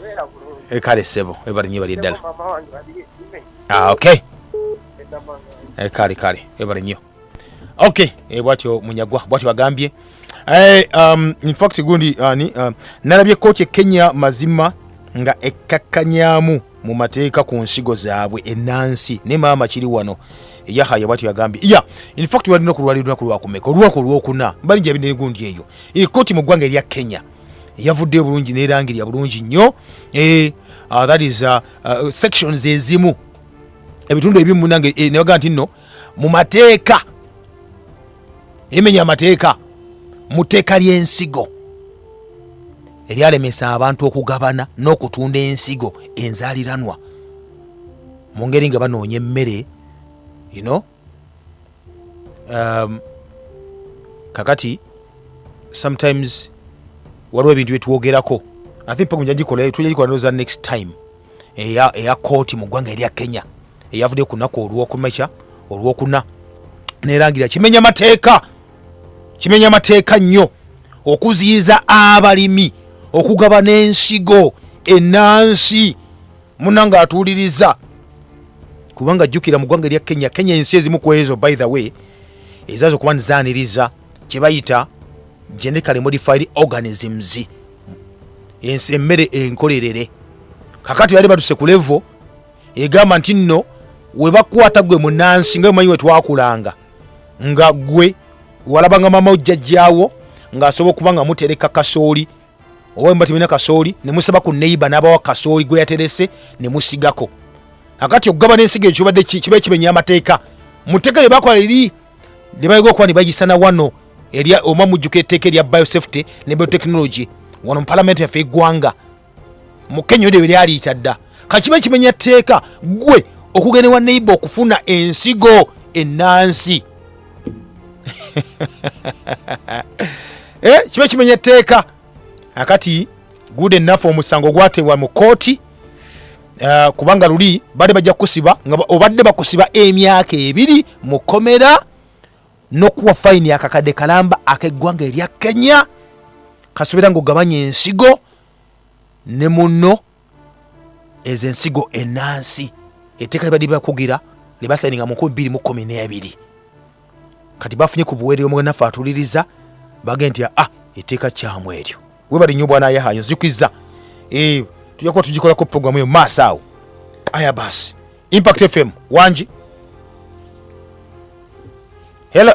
S5: beera bulungi
S2: kale sebo ebalinye bali ddala
S5: mama wange bali ekime
S2: okay kale ebali nnyo okay bwatyo munyagwa bwatyo agambye in fact gundi nalabye kooti Kenya mazima nga ekkakkanyamu mu mateeka ku nsigo zaabwe ennansi ne maama kiri wano Yahaya bwatyo agambye in fact walina okulwalira lwakumeka olwako olwokuna balinja ebinene gundi eyo kooti mu ggwanga erya Kenya yavudde bulungi nerangirya bulungi nnyo that is sections ezimu ebitundu ebimu nange nebaga nti nno mu mateeka emenya amateeka mu tteeka ly'ensigo eryalemesa abantu okugabana n'okutunda ensigo enzaaliranwa mu ngeri nga banoonya emmere kakati sometimes waliwo ebintu byetwogerako I think paka tujagikola noza next time eya kooti mu ggwanga erya Kenya eyavudde ku nnaku olwokuna nerangira kimenya mateeka nnyo okuziyiza abalimi okugaba n'ensigo ennansi munanga atuuliriza kubanga jjukira mu ggwanga erya Kenya ensi ezimu ku ezo by the way ezazo okuba nizaaniriza kye bayita genetically modified organisms emmere enkolerere kakati bali batuse ku level egamba nti nno we bakwata gwe munansi nga mumanyi we twakulanga nga gwe walabanga mama ojjajjaawo ng'asobola okuba nga mutereka kasooli oba mba temina kasooli ne musaba ku neighbor n'abawa kasooli gwe yaterese ne musigako akati okugaba n'ensigo ekyo kibadde kiba kimenya amateeka mu tteeka lye bakola liri lye bayiga okuba ne bayisana wano oma mujjuka etteeka erya biosafety ne biotechnology wano mu palamenti yaffe eggwanga mu Kenya odyo lyaliyita dda kakiba kimenya tteeka gwe okugenda wa neighbor okufuna ensigo ennansi kiba kimenya tteeka akati good enough omusango gwatebwa mu kooti kubanga luli badde bajja kusiba nga obadde bakusiba emyaka 2 mu komera n'okuwa fayini akakadde kalamba ak'eggwanga erya Kenya kasobera ng'ogabanya ensigo ne muno ezo ensigo ennansi etteeka libadde bakugira lye basayininga mu 2012 kati bafunye ku buweerero omwe naffe atuuliriza bagende nti etteeka kyamu eryo webali nnyo bwana yahayo nzikwiza tujja kuba tugikolako programu eyo maaso awo aya basi Impact FM wangi hello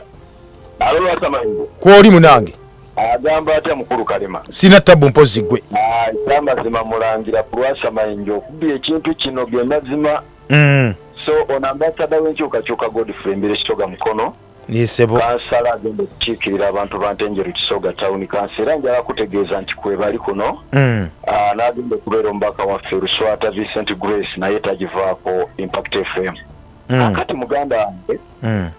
S2: kwoli munange
S5: agamba atya mukulu kalema
S2: sina tabu mpozi gwe
S5: amazima mulangira kulwasa mayinjo okubbi ekintu kino byonna so on ambassador w'enkyukakyuka Godfrey mbere kitoga mukono
S2: nisebo
S5: kansala agenda okukiikirira abantu bantenjeru kisoga town kansera njala kutegeeza nti kwe bali kuno n'agenda okubeera omubaka waffe Luswata Vincent Grace naye tagivaako Impact FM akati muganda wange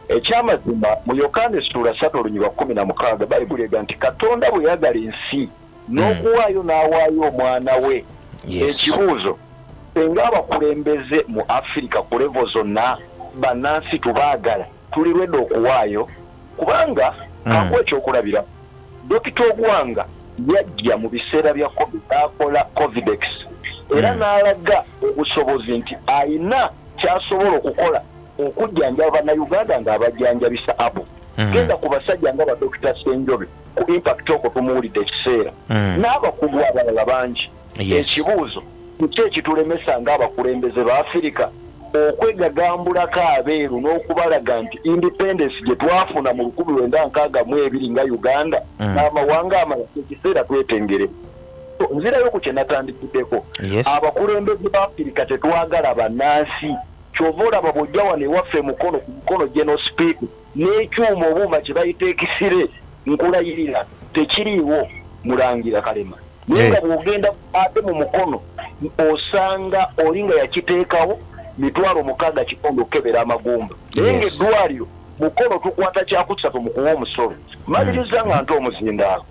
S5: ekyamazima mu Yokaana essula 3:16 bayibuli ega nti Katonda bwe yagala ensi n'okuwaayo n'awaayo omwana we ekibuuzo senga abakulembeze mu Africa ku levo zonna bannansi tubaagala tuli lwedde okuwaayo kubanga akuwa ekyokulabira Dokita Ogwanga yajja mu biseera bya COVID akola Covidex era n'alaga obusobozi nti ayina kyasobola okukola okujjanjaba bannayuganda ng'abajjanjabisa abo genda ku basajja nga Dr. Senjobe ku Impact okwo tumuwulidde ekiseera n'abakugu abalala bangi ekibuuzo kiki ekitulemesa ng'abakulembeze ba Afirika okwegagambulako abeeru n'okubalaga nti independence gye twafuna mu 1962 nga Uganda n'amawanga amalala ekiseera twetengere nzirayo ku kye natandikiddeko abakulembeze ba Afirika tetwagala bannansi kyova olaba bw'ojja wano ewaffe mukono ku mukono general speak n'ekyuma obuuma kye bayita ekisire nkulayirira tekiriiwo mulangira kalema naye nga bw'ogenda ate mu mukono osanga olinga yakiteekawo 60 kikondo okukebera amagumba naye ng'eddwaliro mukono tukwata kyakusatu mu kuwa omusolo maliriza nga nti omuzindaalo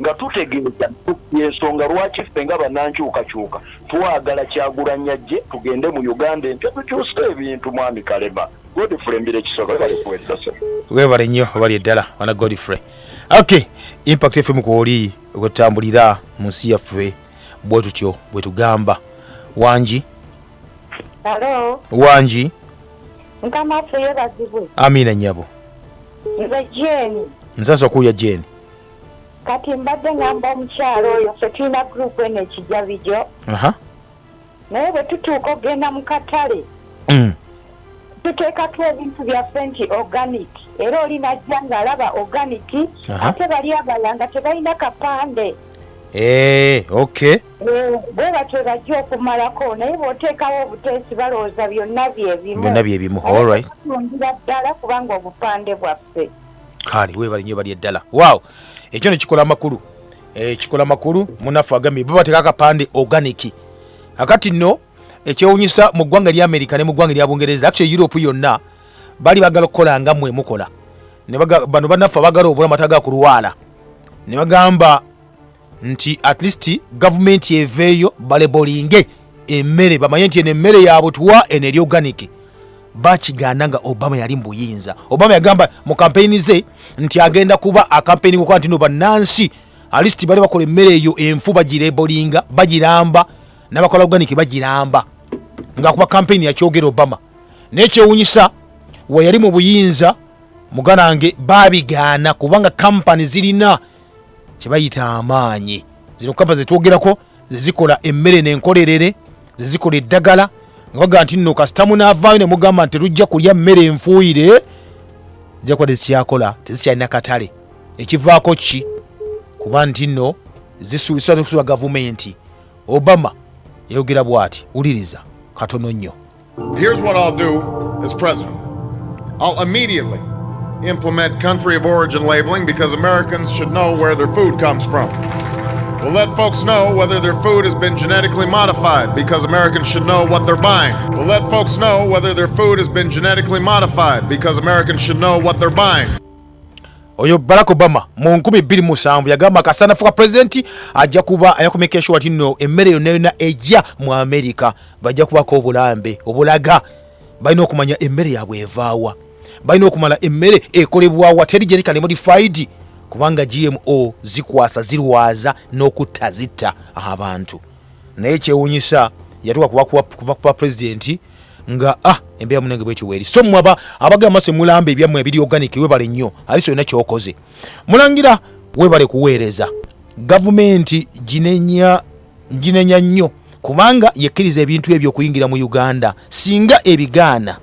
S5: nga tutegeeza ensonga lwaki ffe nga bannankyukakyuka twagala Kyagulanyi jje tugende mu Uganda empya tukyuse ebintu mwami Kalema Godfrey mbire kisoka balikuwezesa
S2: webale nnyo bali eddala wana Godfrey okay Impact FM kwoli okutambulira mu nsi yaffe bwe tutyo bwe tugamba wangi
S4: Hello
S2: wangi
S4: nkama ffe yebazibwe
S2: amina nnyabo
S4: nze Jane
S2: nsasa okuya Jane
S4: kati mbadde ngamba omukyalo oyo ffe tulina gurupu eno ekijabijo naye bwe tutuuka ogenda mu katale tuteekako ebintu byaffe nti organic era olinajja ng'alaba organic ate bali abalala nga tebalina kapande
S2: okay
S4: bwe batyo bajja okumalako naye bw'oteekawo obuteesi balowooza byonna byebimu
S2: alright
S4: tulungira ddala kubanga obupande bwaffe
S2: kale webali nnyo bali eddala wow ekyo ne kikola amakulu kikola amakulu munaffe agambye bo bateeka akapande organic akati nno ekyewunyisa mu ggwanga lya America ne mu ggwanga lya Bungereza actually Europe yonna bali bagala okukola nga mmwe mukola bano bannaffe abagala obula amata ku luwaala ne bagamba nti at least government yeveeyo balebolinge emmere bamanye nti emmere yaabwe tuwa ene organic bakigaana nga Obama yali mbuyinza Obama yagamba mu kampeyini ze nti agenda kuba akampeyini kukola nti no bannansi alisti bali bakola emmere eyo enfu bagirebolinga bagiramba n'abakola organic bagiramba ng'akuba campaign yakyogera Obama n'ekyewunyisa we yali mu buyinza muganange babigaana kubanga kampani zirina kyebayita amaanyi zino kampani zetwogerako zezikola emmere n'enkolerere zezikola eddagala nga baga nti nno kasitamu n'avaayo ne mugamba nti tujja kulya mmere enfuuyire zijja kuba tezikyakola tezikyalina katale ekivaako ki kuba nti nno zisuubisibwa gavumenti. Obama yayogera bw'ati, wuliriza katono nnyo.
S6: Here's what I'll do as president. I'll immediately implement country of origin labeling because Americans should know where their food comes from. We'll let folks know whether their food has been genetically modified because Americans should know what they're buying. We'll let folks know whether their food has been genetically modified because Americans should know what they're buying.
S2: Oyo Barack Obama mu 2007 yagamba kasanafuka president ajja kuba ayakomekesha wati nno emmere yonna ejja mu America bajja kubako obulambe obulaga balina okumanya emmere yabwe evaawa balina okumala emmere ekolebwawa teri genetically modified kubanga GMO zikwasa zirwaza n'okutta zitta abantu. Naye kyewunyisa yatuka kuba president nga embeera munenge bwekiweeri so mwaba abagamba se mulambe ebyammwe ebiri organic webale nnyo aliso yonna kyokoze mulangira webale kuweereza gavumenti ginenya nnyo kubanga yekkiriza ebintu ebyo okuyingira mu Uganda singa ebigaana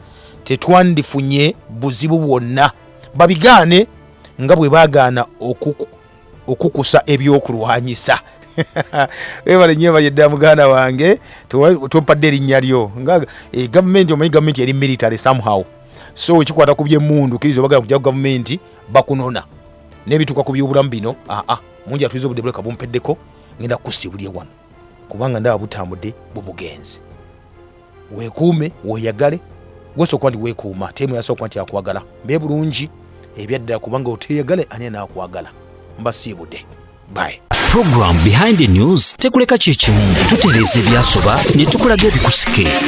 S2: tetwandifunye buzibu bwonna babigaane nga bwe baagaana okukusa ebyokulwanyisa. Webale nnyo bayedda muganda wange tompadde erinnya lyo nga gavumenti omanyi gavumenti yali military somehow so ekikwata ku byemmundu kiriza bagala kujja ku gavumenti bakunona n'ebituuka ku byobulamu bino mungi atuliza obudde buleka bumpeddeko ngenda kukusibulye wano kubanga ndaba butambudde bubugenzi weekuume weeyagale gwesooka nti weekuuma temu yasooka nti akwagala mbe bulungi ebyaddala kubanga oteeyagale ani anaakwagala mbasiibudde bye.
S1: Program Behind the News tekuleka kyekimu tutereeza ebyasoba ne tukulaga ebikusike